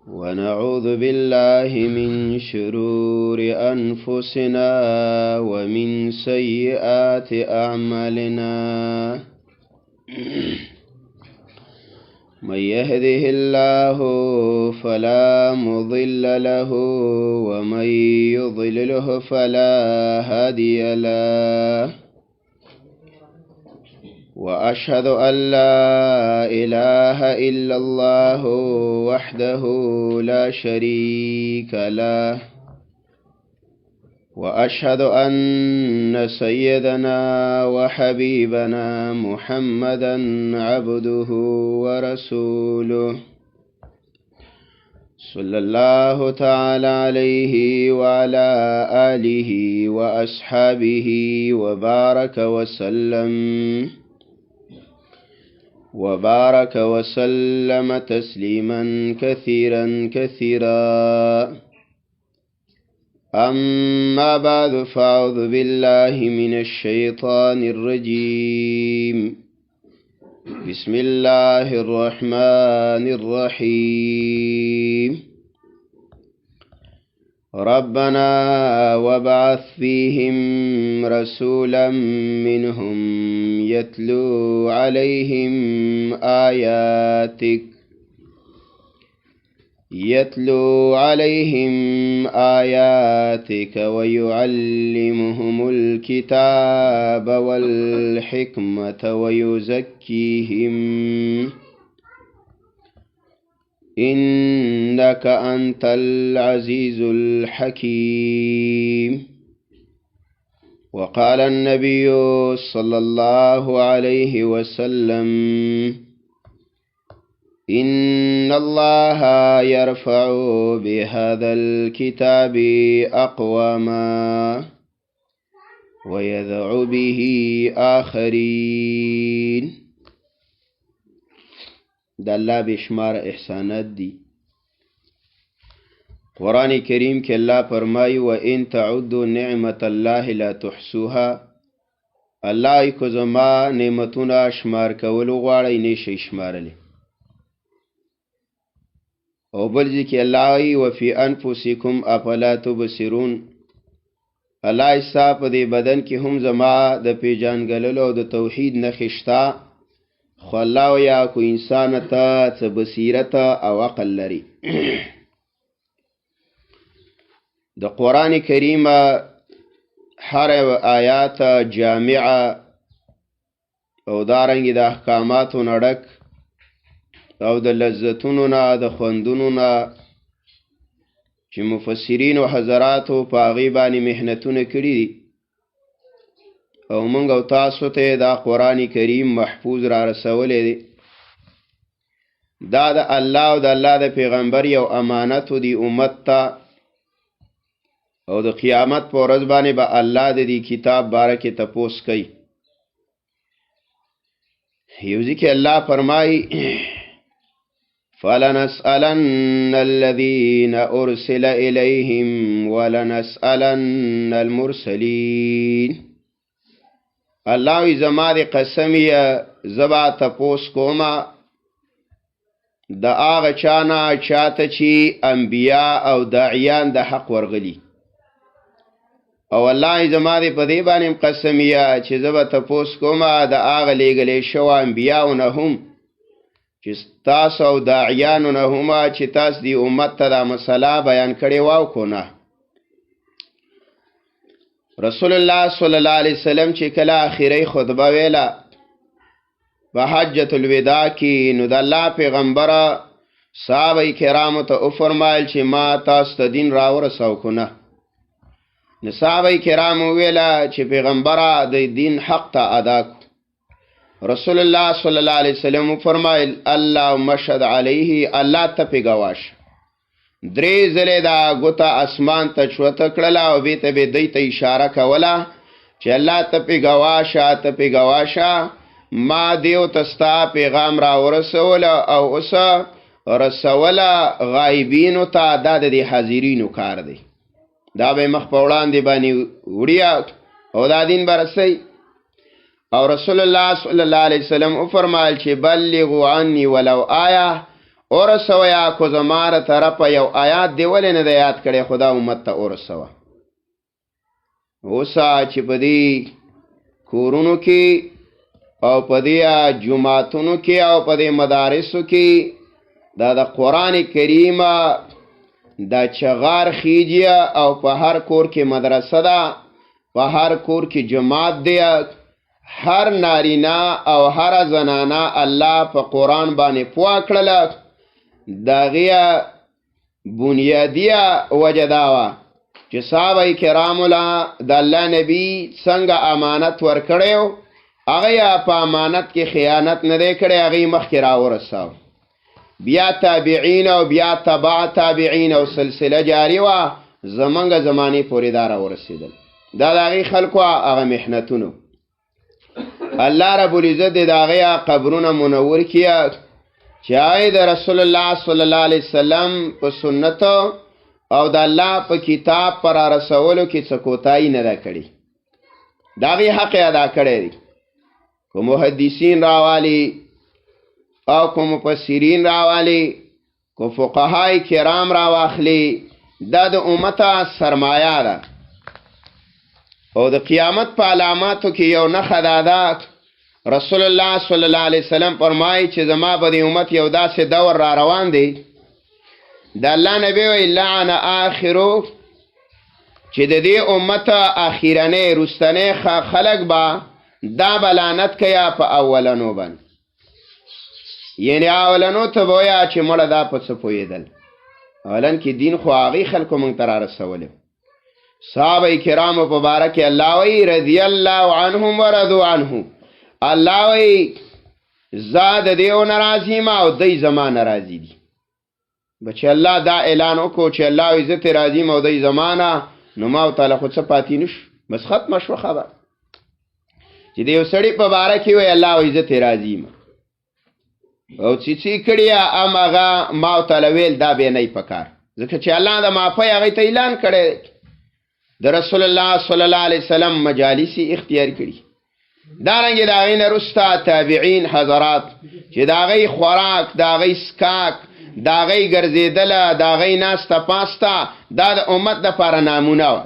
ونعوذ بالله من شرور أنفسنا ومن سيئات أعمالنا من يهده الله فلا مضل له ومن يضلله فلا هادي له وأشهد أن لا إله إلا الله وحده لا شريك له وأشهد أن سيدنا وحبيبنا محمدا عبده ورسوله صلى الله تعالى عليه وعلى آله وأصحابه وبارك وسلم تسليما كثيرا أما بعد فأعوذ بالله من الشيطان الرجيم بسم الله الرحمن الرحيم ربنا وابعث فيهم رسولا منهم يتلو عليهم آياتك ويعلمهم الكتاب والحكمة ويزكيهم إنك أنت العزيز الحكيم. وقال النبي صلى الله عليه وسلم إن الله يرفع بهذا الكتاب أقواما ويذع به آخرين. د الله بشمار احسانات دي. قرآن کریم کې الله فرمایي وَإِن تَعُدُّوا نِعْمَةَ اللَّهِ لَا تُحْصُوهَا. الله کو زما نعمتونه شمار کول غواړي نشي شمارلی. او بل ځکه الله وفي انفسکم افلا تبصرون. الله حساب دې بدن کې هم زما د پیژانګللو او د توحید نخښتا. خو الله یا کو انسان ته څه بصیرت او عقل لري. د قرآن کریم هر آیات جامعه او دارنګ د احکاماتو نډک او د لذتونو نه د خوندونو نه چې مفسرین او حضراتو په هغې باندې محنتونه کړي دي او موږ او تاسو ته دا قرآن کریم محفوظ را رسولی دی. دا د الله او د الله د پیغمبر یو امانت دی امت ته او د قیامت په ورځ باندې به الله د دې کتاب باره کې تپوس کوي. یو ځکه الله فرمایي فَلَنَسْأَلَنَّ الَّذِينَ أُرْسِلَ إِلَيْهِمْ وَلَنَسْأَلَنَّ الْمُرْسَلِينَ. الله وی زما د قسم یا زبا تپوس کوما د هغه چانا چاته چې انبیا او داعیان د حق ورغلي. او الله زما د په دې باندې قسم یا چې زبا تپوس کوما د هغه لېږلې شو انبیاونه هم چې تاسو او داعیانونه هم چې تاسو دی امت ته دا مسله بیان کړې واو کو نه. رسول الله صلی الله علیه وسلم چې کله اخیری خطبه ویله په حجۃ الوداع کې نو د الله پیغمبره صحابه کرامو ته وفرمایل چې ما تاسو ته دین راورسو کو نه. نو صحابه کرامو ویله چې پیغمبره د دین حق ته ادا کو. رسول الله صلی الله علیه وسلم فرمایل اللهم اشهد علیه، الله ته په گواش. درې ځله دا ګوته اسمان ته چوته کړله او بیت به دی ته اشاره کوله چې الله ته په گواشه ما دیو تستا پیغام را ورسول او اوس رسوله غایبینو ته دا د حاضرینو کار دی. دا به مخ په وړاندې باندې وړیا او دا دین برسي. او رسول الله صلی الله علیه وسلم او فرمایل چې بلغوا عني ولو آیه، ورسوه یا کو زماره طرفه یو آیات دی ولې نه د یاد کړی خدا امت ته ورسوه. اوسه چې په دې کورونو کې او په دې جماعتونو کې او په دې مدارسو کې دا د قرآن کریم دا چغار خیجی او په هر کور کې مدرسه ده، په هر کور کې جماعت دی، هر نارینا او هر زنانا الله په قرآن باندې پوه کړله. داغیه بنیادیه وجه دا وه چې صحابه کرامو له د الله نبی څنګه امانت ورکړی و، هغه یې په امانت کې خیانت نه دی کړی، هغه یې مخکې راورساو. بیا تابعین او بیا تبع تابعین او سلسله جاری وه زمونږ زمانې پورې دا راورسېدل. دا د هغې خلکو هغه محنتونو. الله رب العزت د هغې قبرونه منور کړي چې هغې د رسول الله صلی الله علیه وسلم په سنتو او د الله په کتاب پر رسولو کې څه کوتاهي نه ده کړې. د هغې حق یې ادا کړی دی. که محدثین راوالی او که مفسرین راوالی که فقهای کرام راواخلی، دا د امته سرمایه ده. او د قیامت په علاماتو کې یو نښه دا ده، رسول الله صلی الله علیه وسلم فرمایي چې زما په دې امت یو داسې دور را روان دی، د الله نبی وی لعن آخرو، چې د دې امت اخیرنی رستنی خلق به دا بلانت کیا په اولنو باندې. یعنی اولنو ته بویا چې مړه دا په څه پوهېدل، اولن کې دین خو هغې خلکو موږ ته را رسولی. صحابه کرامو په باره کې الله وی رضی الله عنهم ورضوا عنه، الله وی زه د دیو ناراضي یم او دی زما ناراضي دي. بچې الله دا اعلان وکړو چې الله وی زه ترې راضي یم او دی زما نه، نو ما ورته خو څه پاتې نه شو، بس ختمه شوه خبر. چې د یو سړي په باره کې وی الله وی زه ترې راضي یم او چې کړي ام هغه ما ورته ویل دا به نه پکار، ځکه چې الله د معافۍ هغې ته اعلان کړی د رسول الله صلی الله علیه وسلم مجالسی اختیار کړي. دارنګې د هغې نه وروسته تابعین حضرات چې د هغې خوراک، د هغې سکاک، د هغې ګرځېدله، د هغې ناسته پاسته، دا د امت دپاره نامونه وه.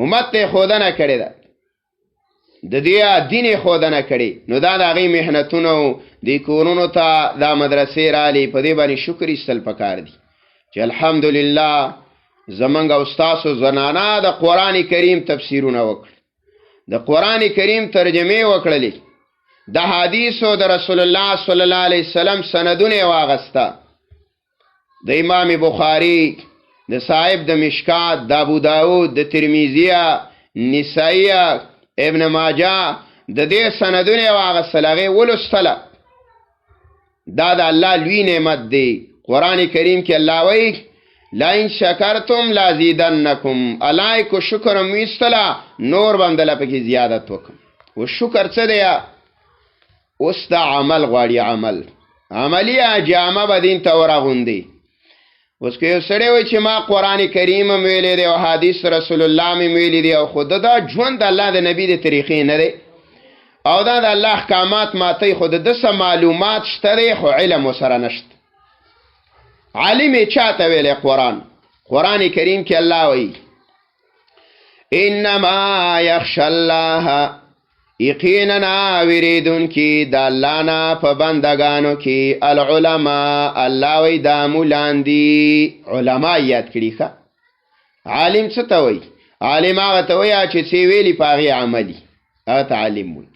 امت ته یې ښودنه کړې ده، د دې دین یې ښودنه کړې، نو دا د هغې محنتونو دې کورونو ته دا مدرسې رالې، په دې باندې شکر ایستل پکار دي چې الحمدلله زمونږ او ستاسو زنانه د قرآن کریم تفسیرونه وکړل، د قرآن کریم ترجمې وکړلې، د حدیثو د رسول الله صلی الله علیه وسلم سندونه یې واغسته، د امام بخاری، د صاحب د مشکات، د ابو داود، د ترمیزیه، نسائیه، ابن ماجه، د دې سندونه یې واغستل، هغې ولوستله. دا د الله لوی نعمت دی. قرآن کریم کې الله وایي لئن شکرتم لازیدنکم، الله کو شکر مو ایستله نور به هم دله پکې زیادت وکړم. و شکر څه دی؟ اوس دا عمل غواړي، عملی جامه به دین ته ورغوندي. اوس که یو سړی وایي چې ما قرآن کریم هم ویلی دی او حدیث رسول الله مې ویلی دی او خو دا ژوند د الله د نبي د طریقې نه دی او دا د الله احکامات ماتی، خو د ده څه معلومات شته دی خو علم ورسره نشته. عالم یې چاته ویلی؟ قرآن کریم کې الله وایي انما یخشى الله، یقینا وریدونکي د الله نه په بندګانو کې العلماء، الله وایي دا مولان دي. علما یاد کړي ښه. عالم څه ته وایي؟ عالم هغه ته وایي چې څه ویلي په هغې عملي، هغه ته عالم وایي.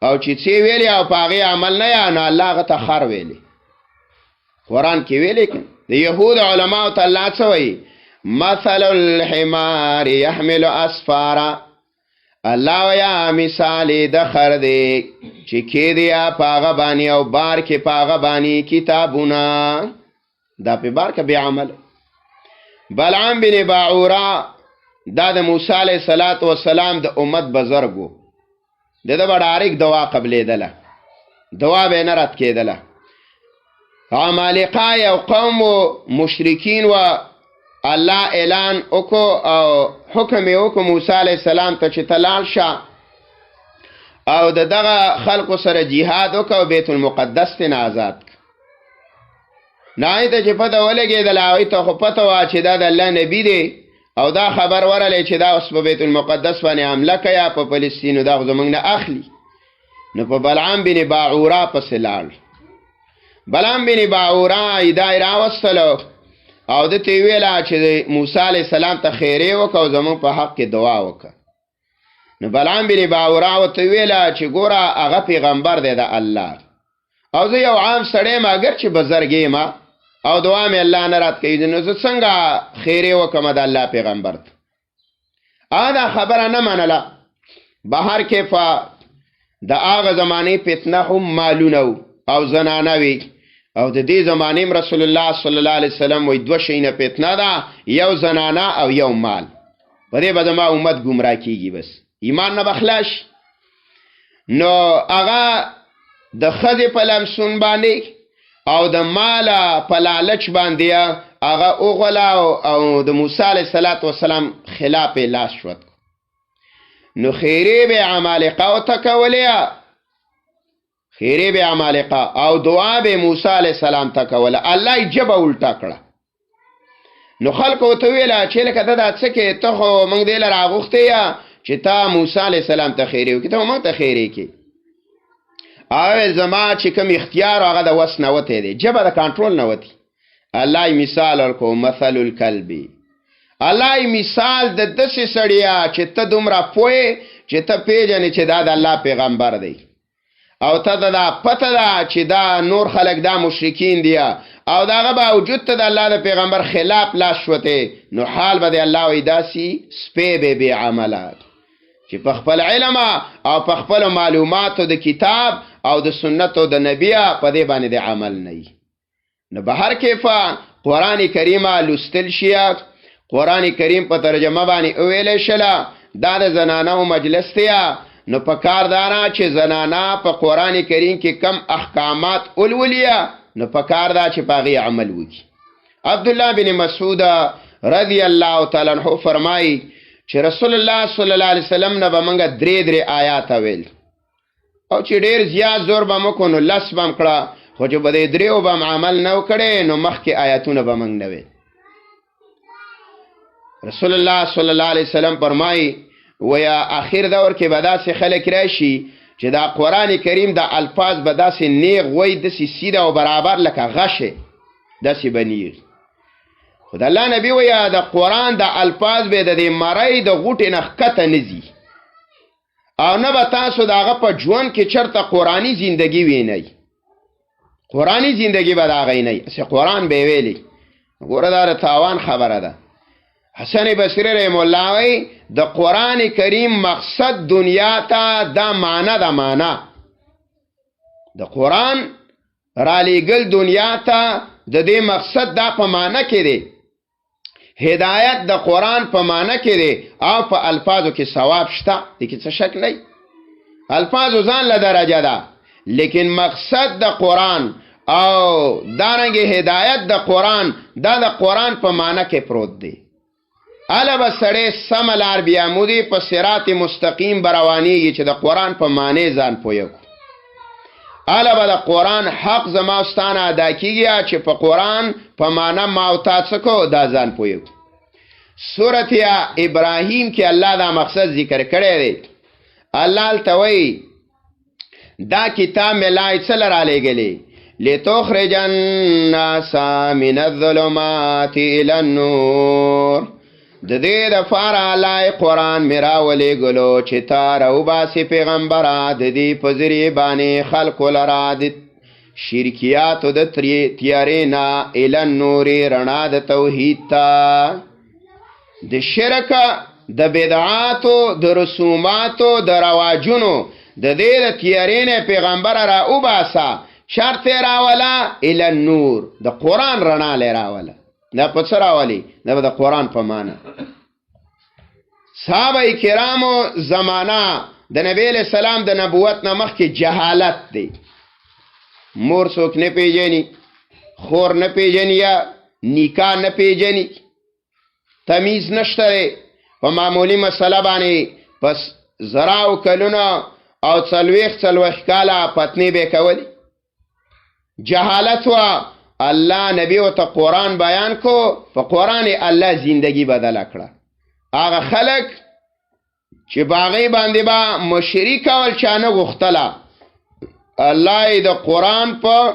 او چې څه ویلي او په هغې عمل نه یا، نو الله هغه ته خر ویلی. قرآن کې ویلی که د یهود علماء ته الله څه وایي؟ مثل الحمار يحمل اسفارا، الله ویا مثال د خر دی چې کې دی په هغه باندې او بار کې په هغه باندې کتابونه، دا په بار کې بې عمل. بلعام بن باعوره دا د موسی علیه السلام د امت بزرګ و، د ده به ډارک دعا قبلېدله، دعا به یې نه رد کېدله. عمالقه یو قوم و مشرکین و، الله اعلان وکړو او حکم یې وکړو موسی علیه السلام ته چې ته لاړ شه او د دغه خلکو سره جهاد وکړه او بیت المقدس ته نه آزاد کړه. نه ته چې پته ولګېدل هغوی ته خو پته وه چې دا د الله نبي دی او دا خبر ورلی چې دا اوس په بیت المقدس باندې حمله کوي یا په فلسطین دا خو زموږ نه اخلي. نو په بلعام بن باعوره پسې لاړ. بلعام بن باعوره دا یې راوستلو او ده ته یې ویله چې موسی علیه السلام ته خیرې وکړه او زموږ په حق کې دعا وکړه. نو بلعام بن باعوره ورته ویله چې ګوره هغه پیغمبر دی د الله او زه یو عام سړی یم اګر چې بزرګ یم او دعا مې الله نه رات کوي نو زه څنګه خیرې وکړم د الله پیغمبر ته. دا خبره نه منله. بهر کیفه د هغه زمانې فتنه هم مالونه او زنانه وي او د دې زمانې رسول الله صلی الله علیه وسلم وایي دوه شیونه فتنه ده، یو زنانه او یو مال. په دې به زما امت ګمراه کیږي، بس ایمان نه بخلاش. نو هغه د ښځې په لمسون باندې او د مال په لالچ باندې هغه وغوله او د موسی علیه السلام خلاف یې لاس شوت. نو خیرې به عمالقه ورته کولې، خیرې به عمالقه او دعا به موسی علیه السلام ته کوله. الله یې ژبه الټه کړه. نو خلکو ورته ویله چې لکه ته دا څه کې، ته خو موږ دې له راغوښتې یې چې تا موسی علیه السلام ته خیرې وکړې، ته خو موږ ته خیرې کړې. هغه زما چې کوم اختیار هغه د وس نه وتی دی، ژبه د کنټرول نه وتی. الله یې مثال ورکړو، مثل الکلب. الله یې مثال د داسې سړي چې ته دومره پوهې چې ته پېژنې چې دا د الله پیغمبر دی او ته دا پته ده چې دا نور خلک دا مشرکین دي او د هغه باوجود ته د الله د پیغمبر خلاف لاس شوتې. نو حال به د الله وایي داسې سپی به بې عمله چې په خپل علم او په خپل معلوماتو د کتاب او د سنتو د نبی په دې باندې د عمل نه وي. نو به هر کیفه قرآن کریم لوستل شي، قرآن کریم په ترجمه باندې وویلی شله، دا د زنانو مجلس دی. نو په کار دارا چې زنانا په قرآن کریم کې کم احکامات ولولیا، نو په کار دا چې په هغې عمل وکړي. عبدالله بن مسعود رضی الله تعالی عنہ فرمایي چې رسول الله صلی الله علیه وسلم نه به موږ درې آیات ویل او چې ډېر زیات زور به مو کو نو لس به م کړه، خو چې به دې درېو به م عمل نه وکړی نو مخکې آیاتونه به موږ نه ویل. رسول الله صلی الله علیه وسلم فرمایي ویا آخر دور کې به داسې خلک راشي چې دا قرآن کریم دا الفاظ به داسې نیغ وی داسې سیده او برابر لکه غشه داسې بنیږي. خو د الله نبي ویا د قرآن دا الفاظ به د دې مرۍ د غوټې نه ښکته نه ځي او نه به تاسو د هغه په ژوند کې چېرته قرآني زندګي وینئ، قرآني زندګي به د هغې نه وي، هسې قرآن به یې ویلی. ګوره دا د تاوان خبره ده. حسن بصری رحم الله وی د قرآن کریم مقصد دنیا ته دا معنا ده، معنا د قرآن را لیږل دنیا ته د دې مقصد دا په معنا کې دی. هدایت د قرآن په معنا کې دی او په الفاظو کې ثواب شته، دې کې څه شک نه. الفاظو ځان له درجه ده، لیکن مقصد د قرآن او دارنګې هدایت د قرآن دا د قرآن په معنا کې پروت دی. اله به سړی سمه لار بیامودي په صراط مستقیم به روانېږي چې د قرآن په معنی ځان پوه کړو. اله به د قرآن حق زما او ستانه ادا کېږي چې په قرآن په معنی ما او تا څه کو دا ځان پوه کړو. سورت ابراهیم کې الله دا مقصد ذکر کړی دی. الله هلته وایي دا کتاب مې لا څه لره رالیږلی لتخرج الناس من الظلمات الى النور. د دې دپاره الله قرآن مې راولېږلو چې تا راوباسې پیغمبره د دې په ذریعې باندې خلکو لره د شرکیاتو د تیارې نه الی النور رڼا د توحید ته، د شرک د بدعاتو د رسوماتو د رواجونو د دې د تیارې نه پیغمبره راوباسه. شرط یې راوله الی النور، د قرآن رڼا یې راوله. دا په څه راولي؟ دا به د قرآن په معنا. صحابه کرامو زمانه د نبی علیہ السلام د نبوت نه مخکې جهالت دی. مور څوک نه پیژني، خور نه پیژني، یا نکاح نه پیژني، تمیز نشته دی. په معمولی مسله باندې پس زراو کلونه او څلوېښت کاله پتنې به کولی. جهالت وه الله نبی او ته قرآن بیان کو په قرآن الله زندگی بدل کړه هغه خلق چې باغی باندې با مشرک اول چانه غختلا الله د قرآن په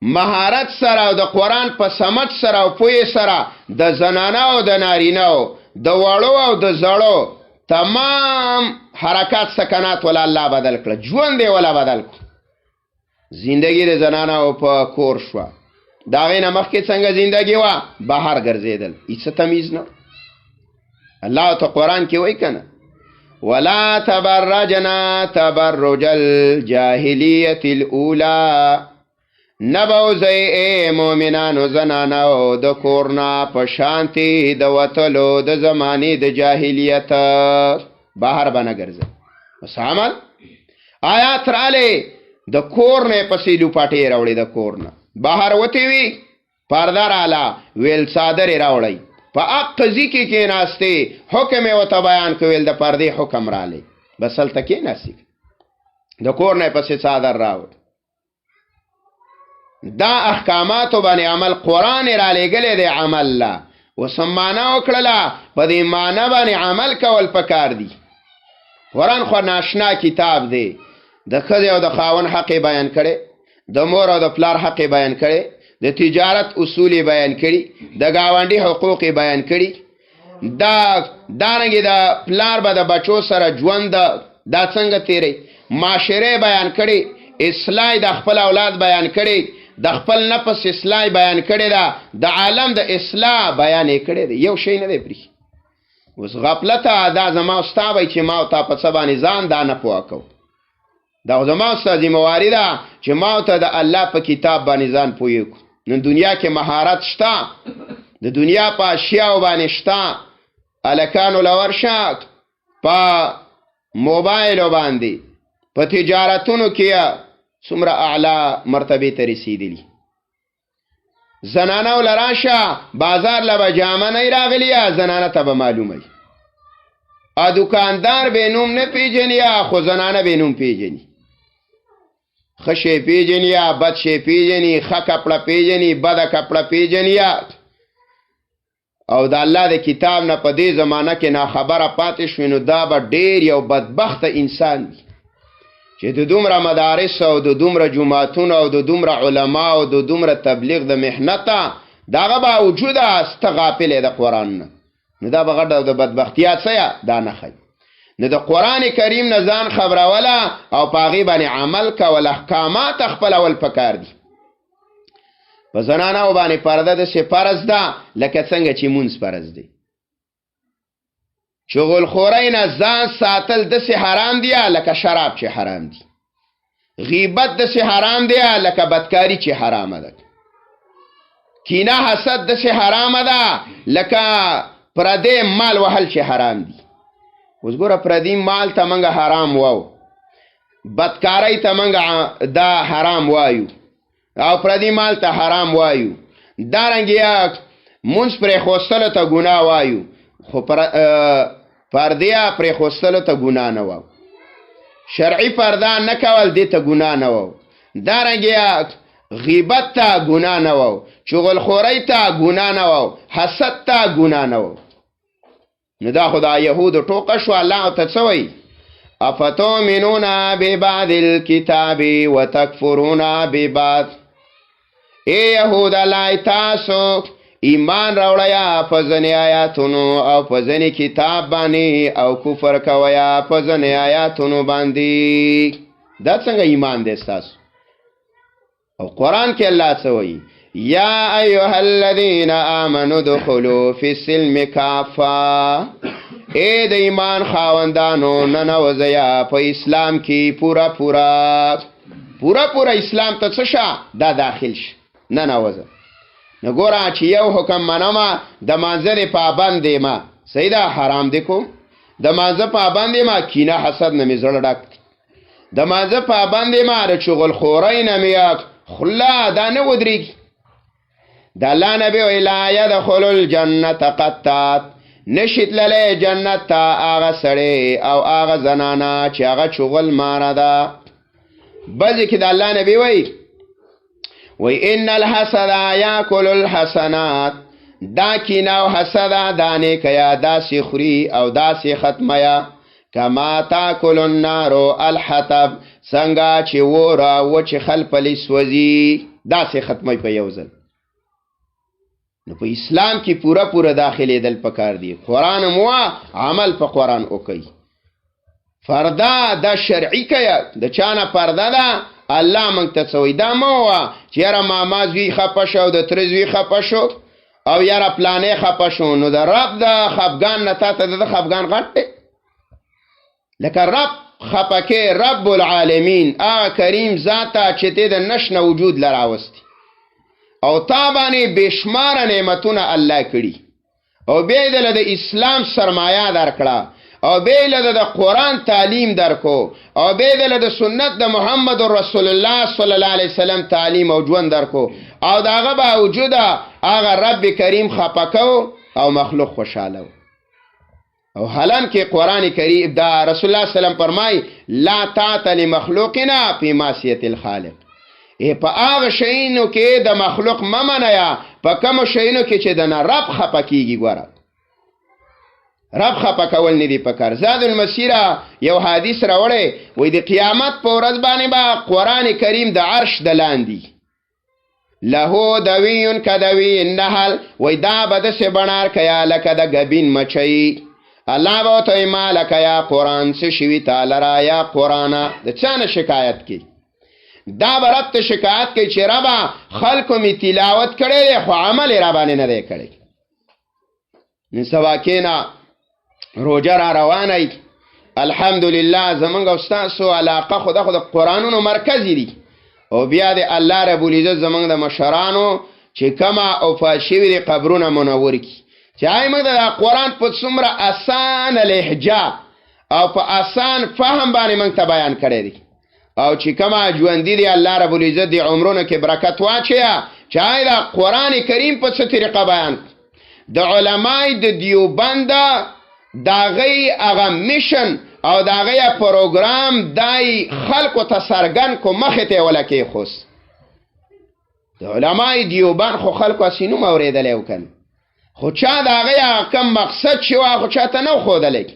مهارت سره او د قرآن په سمت سره او پوی سره د زنانه او د نارینه او د وړو او د زړو تمام حرکات سکنات ولا الله بدل کړه ژوند دی ولا بدل کړه زندگی د زنانه او په کور شو دا غینه مخکې څنګه زندگی وا بهر ګرځیدل هیڅ تمیز نه الله ته قرآن کې وای کنه ولا تبرجنا تبرج الجاهلیت الاولى نبوزی اے مومنانو زنانو د کورنا پشانتی د وطلو د زمانی د جاہلیت بہر بنا گرزه مسامل آیات رالی د کورنے پسیلو پاٹی راوڑی د کورنا بہر وطی وی پردار آلا ویل صادر راوڑی پا اقضی کی ناستی حکم وطا بیان کویل د پردی حکم رالی بسل تکی ناسی د کورنے پسی صادر راوڑ دا احکاماتو باندې عمل قرآن را لګلې دی عمل لا وسمانه وکړه په دې معنی باندې عمل کول پکار دی قرآن خو ناشنا کتاب دی د ښځې او د خاوند حق بیان کړي د مور او د پلار حق بیان کړي د تجارت اصول بیان کړي د گاونډي حقوق بیان کړي دا دانګي د پلار به د بچو سره ژوند دا څنګه تیری معاشره بیان کړي اصلاح د خپل اولاد بیان کړي د خپل نفس اصلاح بیان کړي دا د عالم د اصلاح بیان کړي دی یو شی نه دی پری اوس غفلت دا زما استاد چې ما ته په سبا نظام دا نه پوکاو دا زما استاد ذمہواری ده چې ما ته د الله په کتاب باندې ځان پویو نن دنیا کې مهارت شته د دنیا په اشیاء باندې شته الکانو لورشاک په موبایل باندې په تجارتونو کې څومره اعلی مرتبه ته رسیدلی زنانه ولراشه بازار لبا جامه نه راغلی زنانه ته به معلومه ا دکاندار به نوم نه پیژني خو زنانه به نوم پیژني خشه پیژني یا بد شي پیژني خ کپڑا پیژني بد کپڑا پیژني او د الله د کتاب نه په دې زمانہ کې نه خبره پاتې شوینو دا به ډیر یو بدبخت انسان دی چې د دومره مدارس او د دومره جماعتون او د دومره علما او د دومره تبلیغ د محنته داغه با وجود است غافل د قرآن نه نو دا بغړ د بدبختیا څه دا نه خي نه د قرآن کریم نه ځان خبره ولا او پاغي باندې عمل کول احکامات خپل اول پکار دي په زنانه باندې پرده د سپارز ده لکه څنګه چې مونږ پرز دي شغل خورین ځان ساتل د سه حرام دی لکه شراب چې حرام دی غیبت د سه حرام دی لکه بدکاری چې حرام ده کینه حسد د سه حرام ده لکه پردې مال وهل چې حرام دی اوس ګوره پردې مال ته منګه حرام وو بدکاری ته منګه دا حرام وایو او پردې مال ته حرام وایو دارنګیا مونږ پر خوستل ته ګناه وایو خو پردیا پر خوستلو ته ګناه نه وو شرعي پرده نه کول دې ته ګناه نه وو دارنګیا غیبت ته ګناه نه وو چغل خوري ته ګناه نه وو حسد ته ګناه نه وو نو دا خدای يهود ټوکه شو الله ته څوي افتؤمنون ببعض الكتاب وتكفرون ببعض اے يهود الله تاسو ایمان راوړیا په ځنې آیاتونو او په ځنې کتاب باندې او کفر کویا په ځنې آیاتونو باندې دا څنګه ایمان دې تاسو او قرآن کې الله څه وایي یا ایها الذین آمنوا ادخلوا فی السلم کافه اے د ایمان خاوندانو ننوځیا په اسلام کې پورا اسلام ته څه شه دا داخل شه ننوځه نګورا چې یو حکم منما د مانځره پابند ما سیدا حرام دی کوم د مانځه پابند ما کینه حسد نه مزړه ډک د مانځه پابند ما د شغل خورین میاک خلا دا نه ودرېږي د الله نبی ویلا يدخل الجنه قطات نشیت لله جنت ته هغه سړی او هغه زنانا چې هغه شغل ماره ده بعضې کې د الله نبی وی وی ان الحسد یاکل الحسنات، دا کینه او حسد دا نیکیا داسې خوري او داسې ختمیا کما تاکل النار الحطب، څنګه چې وره وچ خلپلی سوځي داسې ختمي په یو ځل. نو په اسلام کې پورا پورا داخلي دل پکار دی. قرآن موا عمل په قرآن وکي. فردا دا شرعي کیا د چانه پرده ده الله مونږ ته څوي دا مو چې یاره ماما زوی خپه شو د تر زوی خپه شو او یاره پلانې خپه شو، نو د رب د خفګان نه تا ته د خفګان غټ دی. لکه رب خپه کې رب العالمین کریم ذاته چې ته د نشنه وجود لراوستی او تا باندې بشمار نعمتونه الله کړي او بیا دل د اسلام سرمایه درکړه او بیل د قرآن تعلیم درکو او بیل د سنت د محمد رسول الله صلی الله علیه وسلم تعلیم او ژوند درکو او داغه باوجود هغه رب کریم خپکو او مخلوق خوشاله او حالان کې قرآن کریم دا رسول الله صلی الله علیه وسلم فرمای لا طاعت لمخلوقنا فی معصیه الخالق. په هغه شینو کې د مخلوق ممنیا په کوم شینو کې چې د رب خپکیږي ګوره رب خپه کول نه دی پکار. زاد المسیره یو حدیث راوړی وای د قیامت په ورځ باندې با قرآن کریم د عرش د لاندې له دوی کدوی النحل، وای دا بده سه بنار کیا لکه د غبین مچي. الله به ته مالک یا قرآن څه شوی تعالی را یا قرآن د چانه شکایت کی دا برت شکایت کی چې ربا خلکو می تلاوت کړي خو عمل را باندې نه دی کړی. نسوا کینا روجه را روانه الحمدلله زمونږ استادو علاقه خود قرآنونو مرکزی دی او بیا د الله رب العزت زمونږ د مشرانو چې کما او فاشوی دی قبرونه منور کی چې موږ د قرآن په څومره آسان لهجه او په آسان فهم باندې موږ ته بیان کړی دی او چې کما ژوند دی الله رب العزت دی عمرونو کې برکت واچیا چې د قرآن کریم په څه طریقه بیان د علماء د دیوبند داغی اغا میشن او داغی پروگرام دای خلقو تسرگن کو مخته ولکی خوص د علماء دیوبان خو خلقو اسینو موریده لیو کن خو چا داغی کم مقصد شوا خو چا تا نو خوده لیک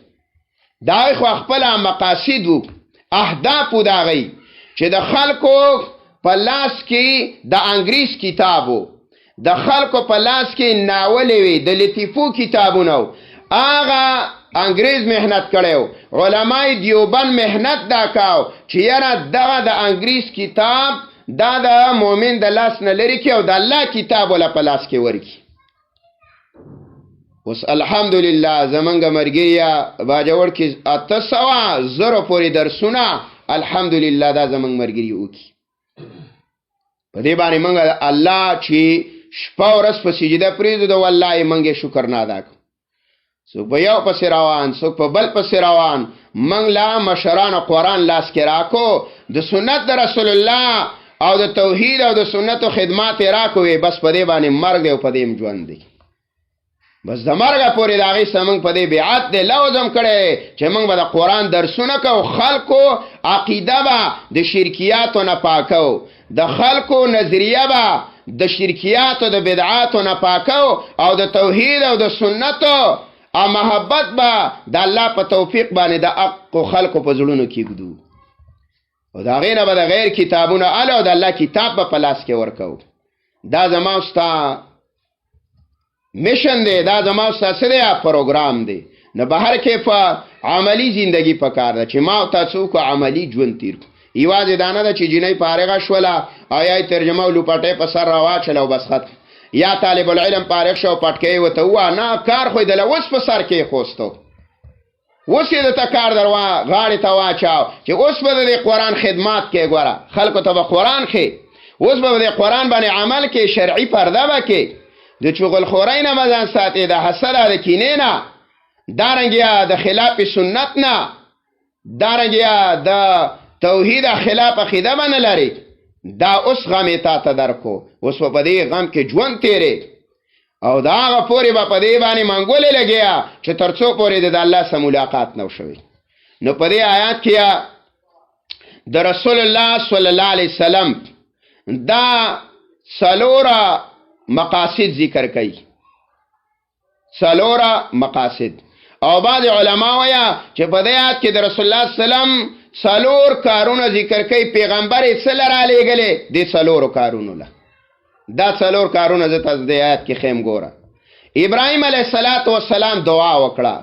داغی خو اخپلا مقاصد و اهداف و داغی چې د خلقو پلاس کی د انگریز کتابو د خلقو پلاس کی ناولی وی د لطیفو کتابونو آغا انگریز محنت کړو علماء دیوبند محنت دا کاو چې یاره دغه د انگریز کتاب دا د مؤمن د لاس نه لري کې او د الله کتاب ولا پلاس کې ورکی. اوس الحمدلله زمونږ مرګریا باجوړ کې 800 پورې درسونه الحمدلله دا زمونږ مرګری وکي په دې باندې مونږ الله چې شپه ورځ په سجده پریږدو د والله مونږه شکر نه ادا کوو. سوک په یو پس روان سوک په بل پس روان منگ لا مشران قرآن لاس کې راکو د سنت د رسول الله او د توحید او د سنت و خدمات راکوی بس په دې باندې مرګ دی او په دې ژوند دی بس د مرګ پورې داغي سمنګ په دې بیعت دی لوزم کړي چې موږ به د قرآن درسونه کو خلکو عقیده با د شرکیاتو نه پاکو د خلکو نظریه با د شرکیاتو د بدعاتو نه پاکو او د توحید او د سنتو او محبت با د الله په توفیق باندې د حق خلقو په زړونو کې ګدو او دا غینه به د غیر کتابونه اله او د الله کتاب په پلاس کې ورکو. دا زما ستا میشن دی، دا زما ستا سره پروګرام دی. نه بهر کې په عملی زندگی پکار ده چې ما تاسو کو عملی ژوند تیر ایواز دانه ده چې جنې فارغه شولا آیا ترجمه ولپټه په سر روا چلو بس خط یا طالب العلم پارغ شو پټکې وته وا نه کار خو دل وس په سر کې خوستو وسې د تکار دروا غاړې ته واچاو چې اوس به د قرآن خدمات کې ګوره خلکو ته به قرآن خې اوس به د قرآن باندې عمل کې شرعي پرده به کې د چغل خورۍ نه مزان ساتي د حسد د کینې نه دارنګیا د خلاف سنت نه دارنګیا د توحید خلاف عقیده باندې لري دا اوس غم تا ته درکو اوس په دې غم کې ژوند تیرې او دا هغه پورې به په دې باندې منګولې لګیا چې ترڅو پورې د الله سره ملاقات نو شوي. نو په دې آیات کې د رسول الله صلی الله علیه وسلم دا څلوره مقاصد ذکر کوي، څلوره مقاصد. او بعض علما وایي چې په دې آیات کې د رسول الله سلام څلور کارونه ذکر کوي، پیغمبر یې څه لره لېږلې دې څلورو کارونو له. دا څلور کارونه زه تاسو دې آیات کې خیم ګوره. ابراهیم علیه السلام دعا وکړه،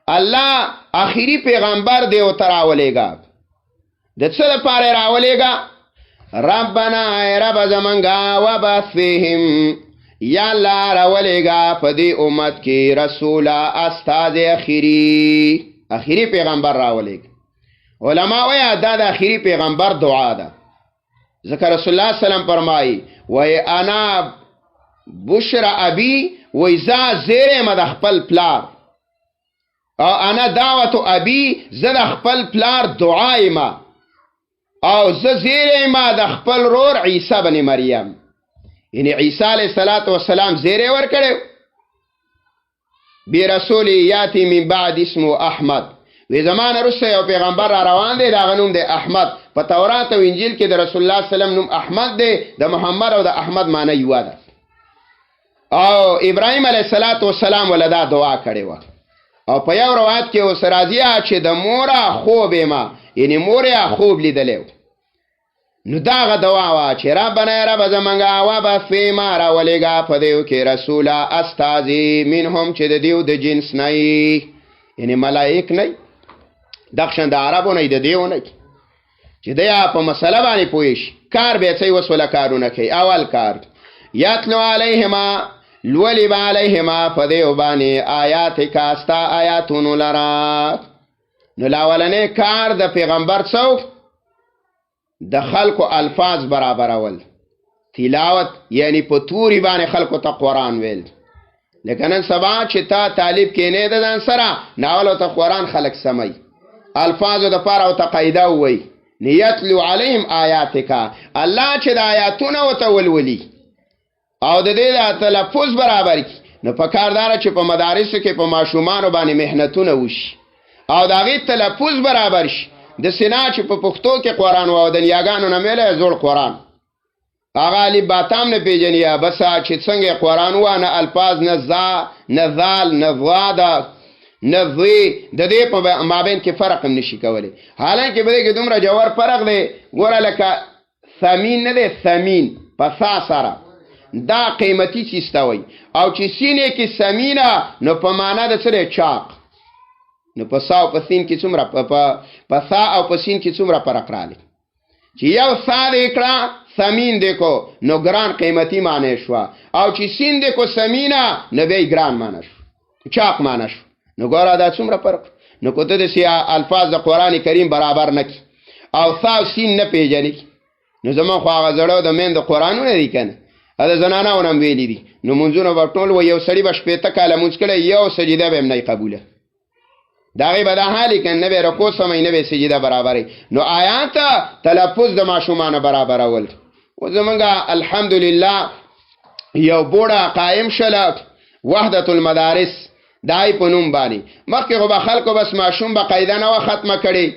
الله آخري پیغمبر دی او ته راولېږه. د څه لپاره راولېږه؟ ربنا ای رب زمونږه وبعث فیهم، یا الله راولېږه په دې امت کې رسوله استاد آخري پیغمبر راولېږه. علما وایي دا د آخري پیغمبر دعا ده، ځکه رسول الله سلام فرمایي وای انا بشر ابي، وای زه زیره م د خپل پلار، او انا دعوت ابي، زه د خپل پلار دعای ما، او زه زیره ما د خپل رور عیسی بن مریم. یعنی عیسی علیه السلام زیره ورکړو. بی رسول یاتی من بعد اسمه احمد، وی زمان رسول یو پیغمبر را روان دی، دا غنوم دی احمد. په تورات او انجیل کې د رسول الله سلام نوم احمد دی، د محمد او د احمد معنی یو ده. او ابراهیم علیه السلام ولدا دعا کړې و. او په یو روایت کې اوس راځي چې د مورا خوب ما، یعنی موریا خوب لیدلې. نو داغه دعا وا چې ربنا رب زمونږه وبعث فیهم، راولېږه په دیو کې رسوله استازي منهم چې د دیو د جنس نه، یعنی ملائک نه، دقشن د عربو نه، د دیو نه، چې دیا په مسله باندې پوه شي. کار به څه وسوله کارونه کوي. اول کار یتلو علیهما، لولی با علیهما په دیو باندې آیات کاستا آیاتونو لرا. نو لاولنې کار د پیغمبر څو د خلکو الفاظ برابرول، تلاوت، یعنی په توري باندې خلکو ته قرآن ویل. لکه نن سبا چې تا طالب کې نه ده ځان سره ناول ته قرآن خلک سمي، الفاظو د پاره او ته قاعده وای نیتلو علیهم آیاتک، الله چې د آیاتونه وته ولولي او د دې د تلفظ برابر کی. نو په کاردار چې په مدارسو کې په ماشومان باندې مهنتونه وشي او دا غي تلفظ برابر شي. د سینا چې په پښتو کې قرآن و د نیاګانو نه مله زوړ قرآن، هغه علی باتام نه پیژنیا، بس چې څنګه قرآن و نه الفاظ نه ذا نه ذال نه ضاد نه ذی، د دې په مابین کې فرق هم نشي کولی. حالانکه به کې دومره جوهر فرق دی. ګوره لکه ثمین نه دی، ثمین په ثا سره دا قیمتي چیز ته وایي، او چې سینې کې ثمینه نو په معنا د سره چاق. نو په ثا او په سین کې څومره په ثا او په سین کې څومره فرق راغلی. چې یو ثا دې کړه ثمین دې کو نو ګران قیمتي معنی شو، او چې سین دې کو ثمینه نو به ګران معنی شو، چاق معنی شو. نو ګوره دا څومره فرق. نو کوته د سی الفاظ د قران کریم برابر نکي او ثا او سین نه پیژنې، نو زمون خو هغه زړه د مین د قرانونه دی کنه، دا زنانه ونم ویلې دي. نو منځونه په ټول و یو سړی بش پېته کاله مونږ کړه یو سجده به نه قبوله، دا غي به د حالي کنه به رکوع سمې نه به سجده برابرې. نو آیات تلفظ د ماشومان برابر اول. و زمونږه الحمدلله یو بوډا قائم شله وحدت المدارس دای په نوم باندې. مخکې خو به خلکو بس ماشوم به قاعده نه ختمه کړي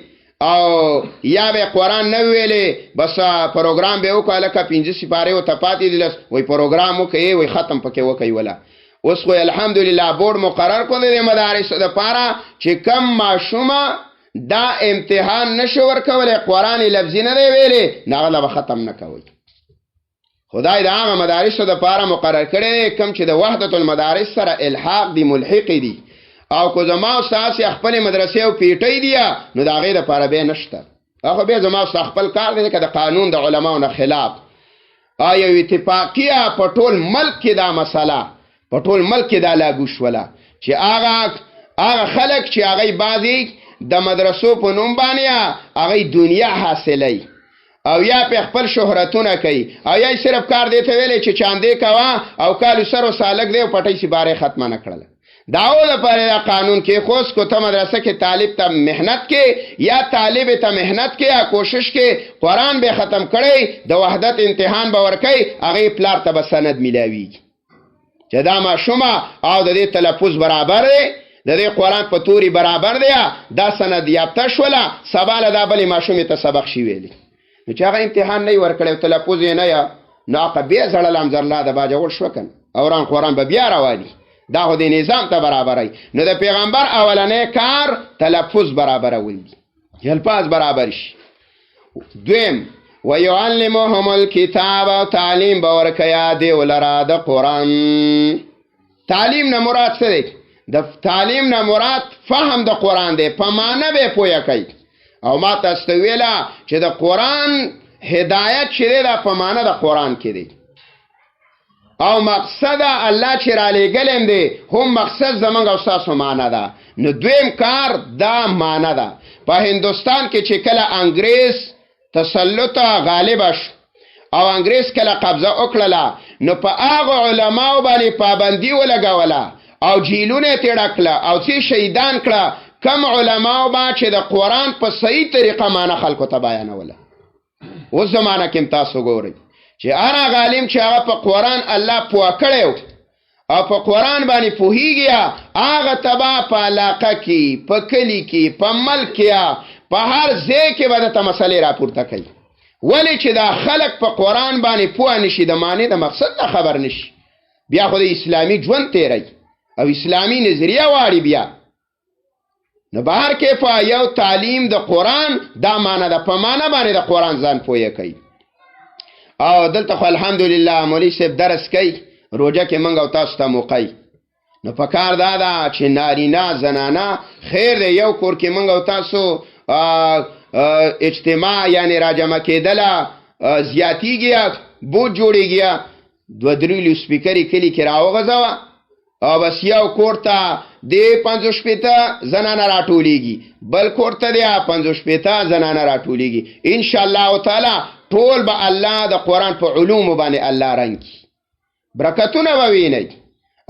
او یا به قرآن نه ویلې، بس پروګرام به وکړه لکه 15 سپاره او تپاتې دي، وای پروګرام وکړي وای ختم پکې وکړي ولا. اوس خو الحمدلله بورډ مقرر کړی د مدارس لپاره چې کم ماشومه دا امتحان نشو ورکولای قرآن لفظي نه ویلې نه به ختم نه کوي. خدای دا هغه مدارس د پاره مقرر کړي کم چې د وحدت المدارس سره الحاق دی ملحق دی، او کو زما استاد خپل مدرسې او پیټي دی نو دا غي د پاره به نشته. هغه به زما خپل کار دی که د قانون د علماو نه خلاف. آیا اتفاقیه په ټول ملک کې دا مسله په ټول ملک کې دا لاګو شوله چې هغه خلک چې هغه بعضی د مدرسو په نوم باندې هغه دنیا حاصلې او یا په خپل شهرتونه کوي، او یا صرف کار دی ته ویلې چې چاندې کوا او کالو سر سالک دی او پټي سي باره ختمه نه کړل. داو د پاره قانون کې خوش کو ته مدرسه کې طالب ته مهنت کې یا طالب ته مهنت کې یا کوشش کې قرآن به ختم کړي، د وحدت امتحان به ورکي، هغه پلار ته به سند ملاوي چې دا ماشومه او د دې تلفظ برابر دی، د دې قرآن په توري برابر دی، دا سند یافته شوله، سبا له دا بلې ماشومې ته سبق شي ویلي. نو چې هغه امتحان نه ورکړي تلفظ نه یا نو هغه بیا زړلم زرلا د باجوړ شو کنه اوران قرآن به بیا رواني دا خو د نظام ته برابرای نو د پیغمبر اولنې کار تلفظ برابرول دي الفاظ برابر شي دویم ويعلمهم الكتاب او تعلیم باور کیا دی ولرا د قرآن تعلیم نه مراد څه دی د تعلیم نه مراد فهم د قرآن دی په معنا به پوهه کوي او ما تاسو ویلا چې د قرآن هدایت چې د په معنا د قرآن کې دی او مقصد الله چې را لګلم دی هم مقصد زمونږ او تاسو معنا ده نو دویم کار دا معنا ده په هندستان کې چې کله انګريز تسلط غالب شو او انګريز کله قبضه وکړه نو په هغه علماو باندې پابندي ولګوله او جیلونه تړکله او چې شهیدان کړه کم علماو با چې د قرآن په صحیح طریقه معنا خلکو ته بیانوله اوس زمانہ کې تاسو ګورئ چې هر عالم چې هغه په قرآن الله پوه کړو او په قرآن باندې پوهیږي هغه تبا په علاقه کې په کلی کې په ملک کې په هر ځای کې به د مسلې راپورته کوي ولی چې دا خلق په قرآن باندې پوه نشي د معنی د مقصد نه خبر نشي بیا خو د اسلامي ژوند تیری او اسلامي نظریه واړي بیا نو بهر کې په یو تعلیم د قرآن دا معنی ده په معنی باندې د قرآن ځان پوهه کوي او دلته خو الحمدلله مولوی صاحب درس کوي روزه کې منګ او تاسو ته موقعي نو په کار دا ده چې نارینه زنانه خیر دی یو کور کې منګ او تاسو اجتماع یعنی راجمع کېدله زیاتیږي بوت جوړیږي دو درې سپیکرې کلی کې راوغځوه او بس یو کور ته د 50 زنانه راټولیږي بل کور ته د 50 زنانه راټولیږي ان شاء الله تعالی ټول به الله د قرآن په علوم باندې الله رنګي برکتونه به ویني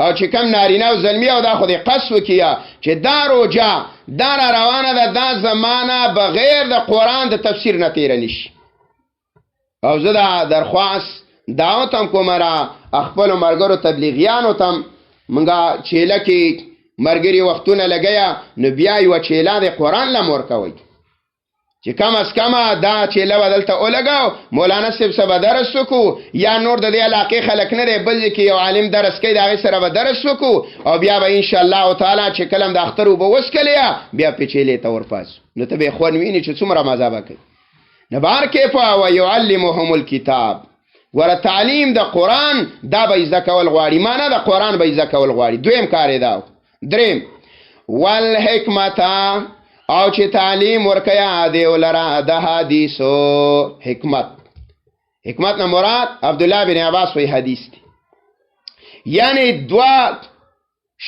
او چې کم نارینه او زلمی او دا خو د قصو کیا چې دا روجا دا روانه ده دا زمانه بغیر د قرآن د تفسیر نه تیر نشي او زه دا درخواست دعوت هم کوم را خپل مرګرو تبلیغیانو تم منګه چیله کې مرګري وختونه لګیا نو بیا یو چیله د قرآن لمور کوي چې کم از کم دا چیله بدلته اولګاو مولانا صاحب سره درس وکړو یا نور د دې علاقې خلک نه بل کې یو عالم درس کوي دا سره به درس وکړو او بیا به ان شاء الله تعالی چې کلم د اختر وب وسکلیا بیا په چیله ته ورپاس نو ته به خو ویني چې څومره مزه وکړي نه بار کې او يعلمهم الكتاب ور تعلیم د قرآن دا به ذکول غواړي معنا د قرآن به ذکول غواړي دویم کار دا دریم والحکمت او چې تعلیم ورکیا دی ولرا د حدیثو حکمت نه مراد عبد الله بن عباس وی حدیث دی یعنی دوا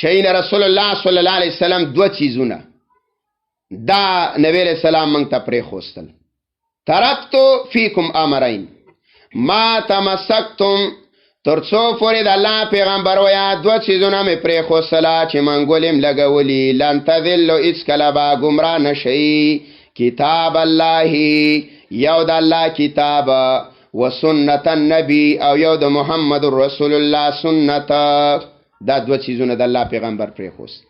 شین رسول الله صلی الله علیه وسلم دو چیزونه دا نبی علیہ السلام مونږ ته پرې خوستل ترکتو فیکم امرین ما تمسکتم ترڅو پورې د الله پیغمبر ویا دو چیزونه مې پرې خوستله چې منګولم لګولی لن تذلوا اذ کله به ګمراه نشئ کتاب الله یو د الله کتاب و سنت النبی او یو د محمد رسول الله سنت دا دو چیزونه د الله پیغمبر پرې خوست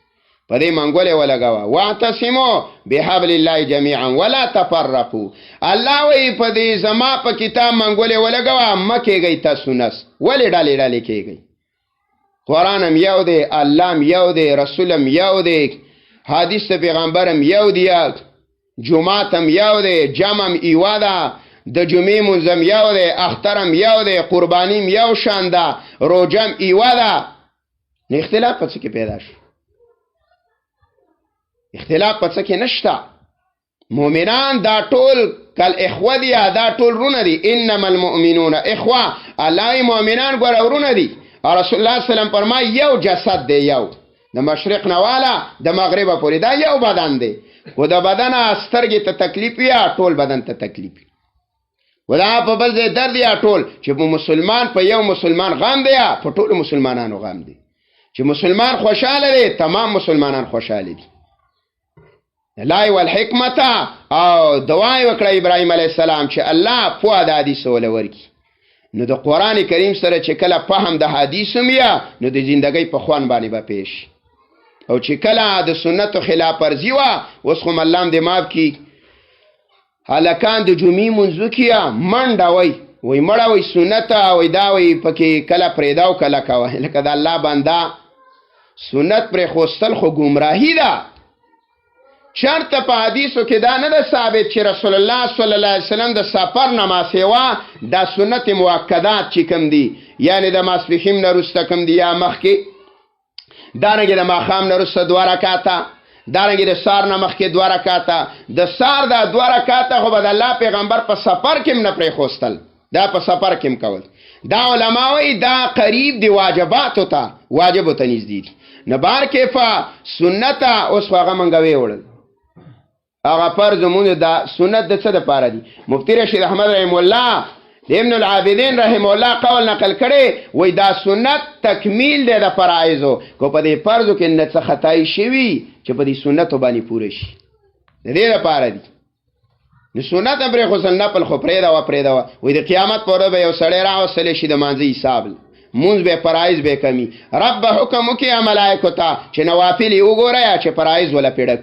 په دې منګولې ولګوا واعتصموا بحبل الله جميعا ولا تفرقوا الله وی په دې زما په کتاب منګولې ولګوا مکهږي تاسو نس ولې ډالې کېږي قرآنم یو دی الله یو دی رسولم یو دی حدیث پیغمبرم یو دی جمعتم یو دی جمعم ایوادا د جمعې منظم یو دی اخترم یو دی قربانیم یو شاندا روجم ایوادا نه اختلاف پڅ کې پیدا شو اختلاف پڅ کې نشتا مؤمنان دا ټول کل اخوه دی دا ټول رونه دي انما المؤمنون اخوه الله مؤمنان ګور ورونه دي رسول الله سلام فرمای یو جسد دی یو د مشرق نواله د مغرب پورې دا یو بدن دی و د بدن سترګې ته تکلیف یا ټول بدن ته تکلیف ودا په بل ځای درد یا ټول چې مسلمان په یو مسلمان غم دی په ټول مسلمانانو غم دی چې مسلمان خوشاله دی تمام مسلمانان خوشاله دي لای والحکمت او دوای وکړه ابراهیم علی السلام چې الله په د حدیث ولورکی نو د قران کریم سره چې کله فهم د حدیث میا نو د ژوندۍ په خوان باندې به پیش او چې کله د سنت خلاف ورزی وا اوس خو ملام د ماب کی هلکان د جمعې منځو کیا منډه وای وای مړه وای سنت وای دا وای پکې کله پرېدا او کله کوه لکه د الله بندا سنت پر خوستل خو گمراهی ده. چرته په حدیثو کې دا نه ده ثابت چې رسول الله صلی الله علیه وسلم د سفر نه ما سیوا دا سنت مؤکدات چې کوم دي یعنی د ماسپښین نه وروسته کوم دي یا مخکې دارنګې د ماښام نه وروسته 2 رکعاته دارنګې د سار نه مخکې 2 رکعاته د سار دا 2 رکعاته خو به د الله پیغمبر په سفر کې نه پرېښوستل دا په سفر کې کول. دا علما وایي دا قریب دی واجباتو ته واجبو ته نږدې دي. نه بار کیفه سنت اوس خو هغه منګه ویوړل هغه فرض مونږ دا سنت د څه دپاره دي. مفتی رشید احمد رحم الله ابن العابدین رحم الله قول نقل کړي وای دا سنت تکمیل دی د فرایضو کو په دې فرضو کې نه څه خطای شوي چې په دې سنتو باندې پوره شي د دې لپاره دي. نو سنت امر خو سن نفل خو پرېدا وای د قیامت پر ورځ به یو سړی راوستل شي د مانځي حساب مونږ به فرایض به کمی رب حکم وکي ملائکه ته چې نوافل وګوریا چې فرایض ولا پیډک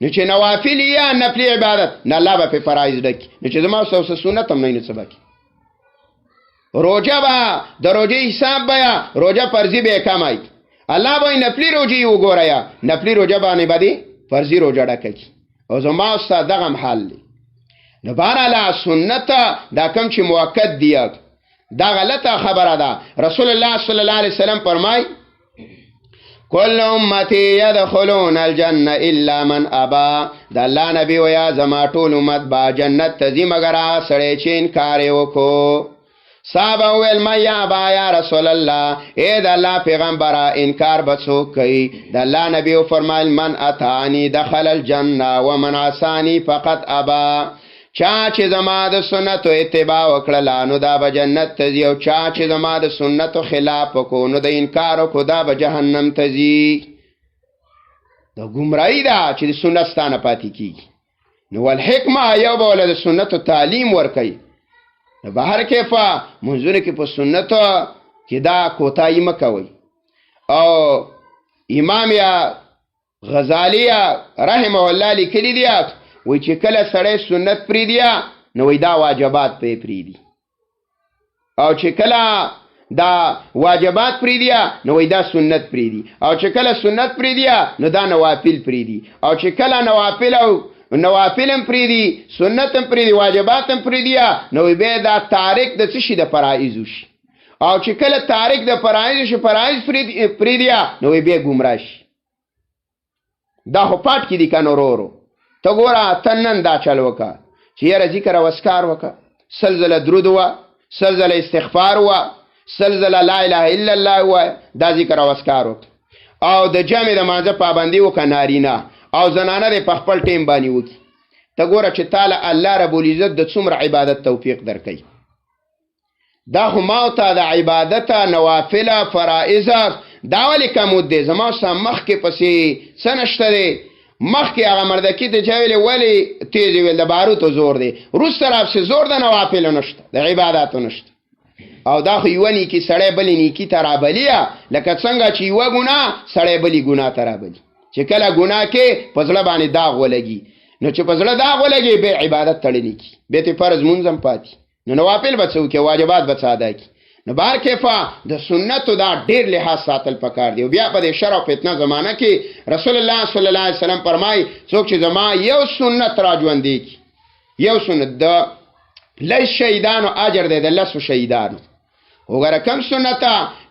نو چې نوافل یا نفل عبادت نه الله به په فرایض ډکی نو چې زما اوس سنت هم نه سبا کی روزه با د روزه حساب بیا روزه فرضی به کمای الله به نفل روزه وګوریا نفل روزه باندې باندې فرضی روزه ډکې او زما استاد دغه حال دی. نو بهرحال سنت دا کوم چې مؤکد دی دا غلطه خبره ده. رسول الله صلی الله علیه وسلم فرمای کل امتی یدخلون الجنه الا من ابا دا الله نبی ویا زما ټول امت با جنت ته ځي مگر هغه سړی چې انکار یې وکړو. صحابه وویل من یابا یا رسول الله ای د الله پیغمبره انکار به څوک کوي؟ د الله نبی وفرمایل من اتانی دخل الجنه ومن عصانی فقط ابا چا چې زما د سنتو اتباع وکړله نو دا به جنت ته ځي او چا چې زما د سنتو خلاف وکړو نو د انکار وکړو دا به جهنم ته ځي. دا ګمراهي ده چې د سنت ستانه پاتې کېږي. نو والحکمه یو به وله د سنتو تعلیم ورکوي. نو به هر کیفه منځونه کې په سنتو کې دا کوتاهي مه کوئ. او امام یا غزالی رحمه الله لیکلي دي وای چې کله سړی سنت پریدیا نو وای دا واجبات په پریدي او چې کله دا واجبات پریدیا نو وای دا سنت پریدي او چې کله سنت پریدیا نو دا نوافل پریدي او چې کله نوافل او نوافلم پریدي سنتم پریدي واجباتم پریدیا نو وای به دا تارک د څه شي د فرایض شي او چې کله تارک د فرایض شي فرایض پریدیا نو وای به گمراه شي. دا خو پات کې دي کنه ورو ته ګوره تنن دا چل وکا چې یاره ذکر او اسکار وکا سلزله درود وا سلزله استغفار وا سلزله لا اله الا الله وا دا ذکر او اسکار وکا او د جامع د مانځه پابندي وکا نارینه او زنانه په خپل ټیم باندې وکي. ته ګوره چې تعالی الله رب العزت د څومره عبادت توفیق درکړي. دا خو ما ته د عبادت نوافل فرائض دا ولې کمود دی زما سم مخ کې پسې سنشته دی مخ کې هغه مردکی ته چاویل ولی تیزی ویل د باروتو زور دی روز طرف سے زور د نوافل نشته د عباداتو نشته. او دا خو یو نیکی سړی بلی نیکی ترابلیا لکه څنګه چې یو ګناه سړی بلی ګناه ترابلی چې کله ګناه کې پزړه باندې داغ ولګي نو چې پزړه داغ ولګي به عبادت تړلی کی به ته فرض منظم پاتې نو نوافل بچو کې واجبات بچا ادا کی. نو بار کیفه د سنتو دا ډیر لحاظ ساتل پکار دی. بیا په شر او فتنه زمانہ کې رسول الله صلی الله علیه وسلم فرمای څوک چې زما یو سنت را ژوندې کی یو سنت د لږ شهیدانو اجر دی د لسو شهیدانو وګوره کم سنت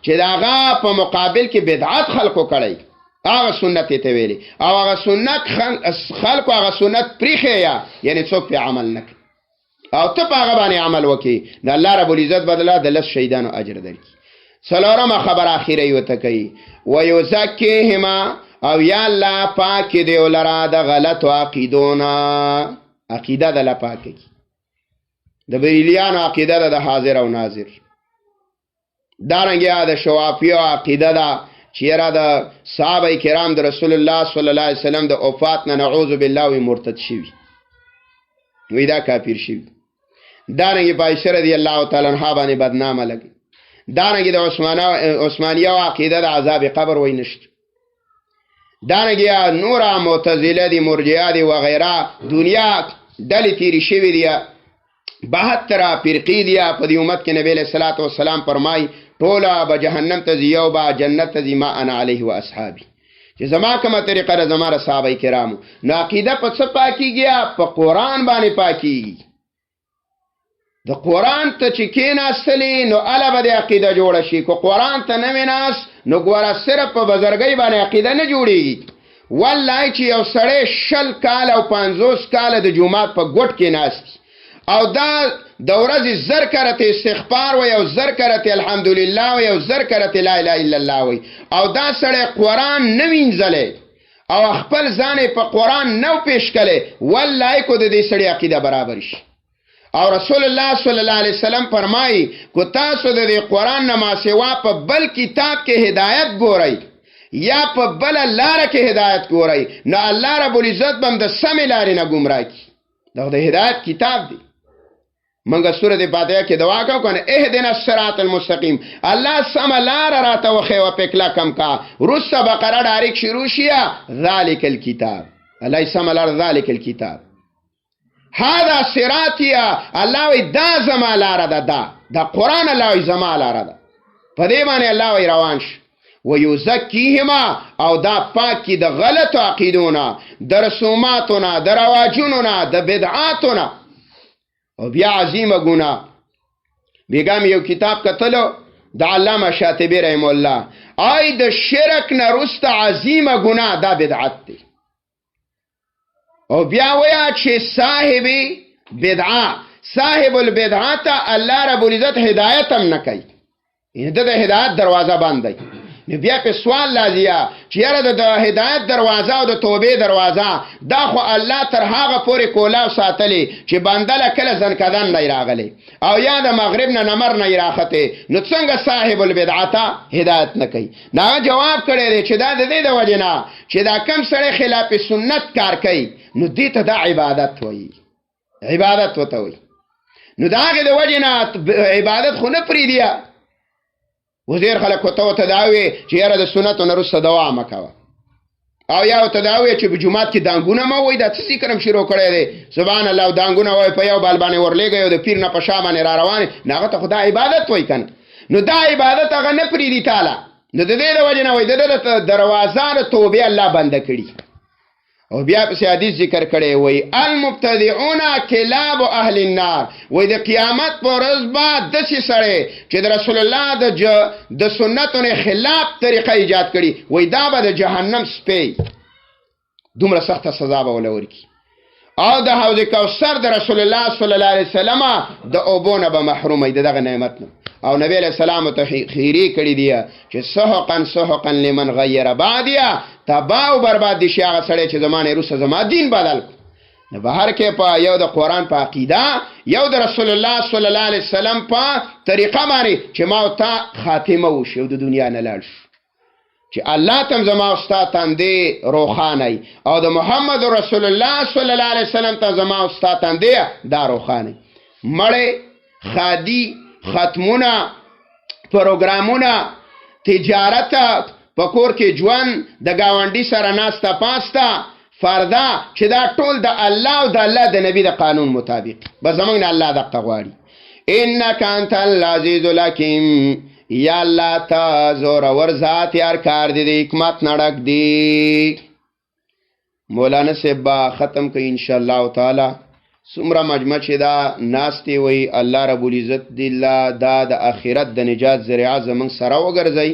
چې داغه په مقابل کې بدعت خلقو کړی هغه سنت ته ویلي او هغه سنت خلقو هغه سنت پریخه یعنی څوک په عمل نه او ته په هغه باندې عمل وکي د الله رب العزت بدله د لس شهیدانو اجر درکړي. څلورمه خبر اخیره یو ته کوي ويزکیهما او یا الله پاک دی ولرا د غلط عقیدونا عقیده د لپاکي د بریلیانو عقیده د حاضر او ناظر دارنګه د شوافیو عقیده دا چیرې د صحابه کرام د رسول الله صلی الله علیه وسلم د وفات نه نعوذ بالله وی مرتد شي وی دا کافر شي. دارنګه عائشہ رضی الله تعالی عنها باندې بدنامه لګي. دارنګه د عثمانیه عقیده د عذاب قبر وای نشته. دارنګه نور معتزله دي مرجئه دي و غیره دنیا دلی تیری شوی دی 72 فرقې دي په دې امت کې. نبی علیہ الصلوۃ والسلام فرمای ټوله به جهنم ته ځي او به جنت ته ځي، ما انا علیه و اصحابي، چې زما کومه طریقه ده زما صحابه کرامو. نو عقیده په څه پاکیږي؟ په قرآن باندې پاکیږي. د قرآن ته چې کېناستلې نو اله به د عقیده جوړه شي. که قرآن ته نه ویناست نو ګوره صرف په بزرګۍ باندې عقیده نه جوړېږي. والله چې یو سړی 20 کال او 50 کال د جومات په ګوټ کې ناست او دا د ورځې 1000 کرته استغفار وي او 1000 کرته الحمدلله وي او 1000 کرته لا اله الا الله وي او دا سړی قرآن نه وینځلی او خپل ځان په قرآن نو پیش کړي، والله کو د دې سړی عقیده برابر شي. او رسول الله صلی الله علیه وسلم فرمایي کو تاسو د قرآن نه ما سوا په بل کتاب کې هدایت ګورئ یا په بل لار کې هدایت ګورئ، نو الله رب العزت بم د سم لارې نه گمراه کی. دا د هدایت کتاب دی. منګه سورۃ فاتحه کې دعا کوو کنه اهدنا الصراط المستقیم، الله سم لار راته وخی او پکلا کم کا. رس بقره ډایرک شروع شیا ذالک الکتاب، الله سم لار ذالک الکتاب هذا صراطیا، الله وی دا زما لار ده، دا قرآن الله وی زما لار ده. په دې باندې الله وی روان شي. ويزکیهما او دا پاکی د غلط عقیدونه، د رسوماتونه، د رواجونونه، د بدعاتونه. او بیا عظیمه ګناه بیګام یو کتاب کتلو د علامه شاطبی رحم الله، آی د شرک نه رسته عظیمه ګناه دا بدعت دی. او بیا ویا چې صاحب البدعات الله رب العزت هدایت هم نه کوي، د هدایت دروازه بند دی. نو بیا په سوال لازیا چې یاره د هدایت دروازه او د توبې دروازه دا خو الله تر هغه پورې کولا ساتلی چې بندله کله زنکدن نه راغلی او یا د مغرب نه نمر نه راخته، نو څنګه صاحب البدعات هدایت نه کوي؟ نه جواب کړی دی چې دا د دې د وجه نه چې دا کم سړی خلاف سنت کار کوي نو دې ته دا عبادت وایي، عبادت وته وایي. نو دا هغې د وجه نه عبادت خو نه پرېږدي. وزیر خلک ورته تداوی چې یاره د سنتو نه وروسته دوا مه کوه، او یا ورته تداوی چې په جومات کې دانګونه مه وایي. دا څه ذکر شروع کړی دی؟ سبحان الله، دانګونه وایي په یو بال باندې ورلېږئ او د پیر نه په شا باندې را روانې، نو هغه ته خو دا عبادت وایي که نه؟ نو دا عبادت هغه نه پرېږدي تعالی. نو د دې د وجې نه وایي د ده دروازه د توبې الله بنده کړي. او بیا پسې حدیث ذکر کړی وای المبتدعون کلاب اهل النار، وای د قیامت پر ورځ به داسې سړی چې د رسول الله د سنتو نه خلاف طریقه ایجاد کړي، وای دا به د جهنم سپی دومره سخته سزا به وله ورکړي. او د حوض کوثر د رسول الله صلی الله علیه وسلم د اوبو نه به محروم وي، د دغه نعمت نه. او نبی علیہ السلام ته خیری کړی دی چې سحقا لمن غیر بعدیا، تباہ او برباد دي شي هغه سړی چې زمانه روسه زما دین بدل کړ. نو بهر کې په یو د قرآن په عقیده، یو د رسول الله صلی الله علیه وسلم په طریقه باندې چې ما او تا خاتمه وشي او د دنیا نه لاړ شو، چې الله تم زما او ستا تندې روښانه او د محمد رسول الله صلی الله علیه وسلم ته زما او ستا تندې دا روښانه. مړې خادي ختمونه پروګرامونه تجارت په کور کې ژوند د گاونډي سره ناسته پاسته فردا چې دا ټول د الله او د الله د نبی د قانون مطابق به زمونږ نه الله دقه غواړي. انک انت العزیز الحکیم، یا الله تا زورور ذات یار کار دی د حکمت نه ډک دی. مولانا صاحب ختم کوي ان شاء الله تعالی. څومره مجمع چې دا ناستې وي الله رب العزت دی الله دا د آخرت د نجات ذریعه زمونږ سره وګرځي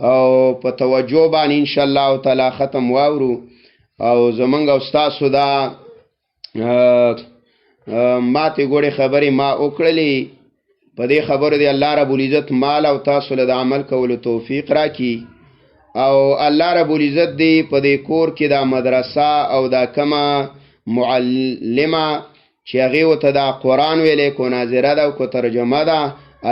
او په توجه باندې ان شاء الله تعالی ختم واورو. او زمونږ او ستاسو دا ماتې ګوړې خبرې ما وکړلې، په دې خبرو دی الله رب العزت مال او تاسو له د عمل کولو توفیق راکړي. او الله رب العزت دی په دې کور کې دا مدرسه او دا کمه معلمه چې هغې ورته دا قرآن ویلی کو ناظره ده او کو ترجمه ده،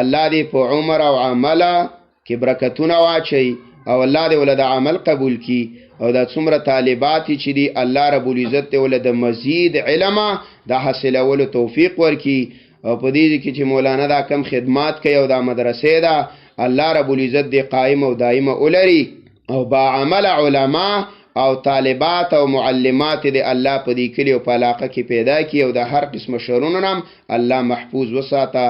الله دې په عمر او عمله کې برکتونه واچوي او الله دې ولې د عمل قبول کی. او دا څومره طالبات چې دي الله رب العزت دې ولې د مزید علم د حاصلولو توفیق ورکي. او په دې کې چې مولانا دا کم خدمات کوي او دا مدرسې ده الله رب العزت دې قائم او دائمه ولري او با عمل علما او طالبات او معلمات د الله په دې کلی او په علاقه کې پیدا کی او د هر قسم شرونو نام الله محفوظ وساته.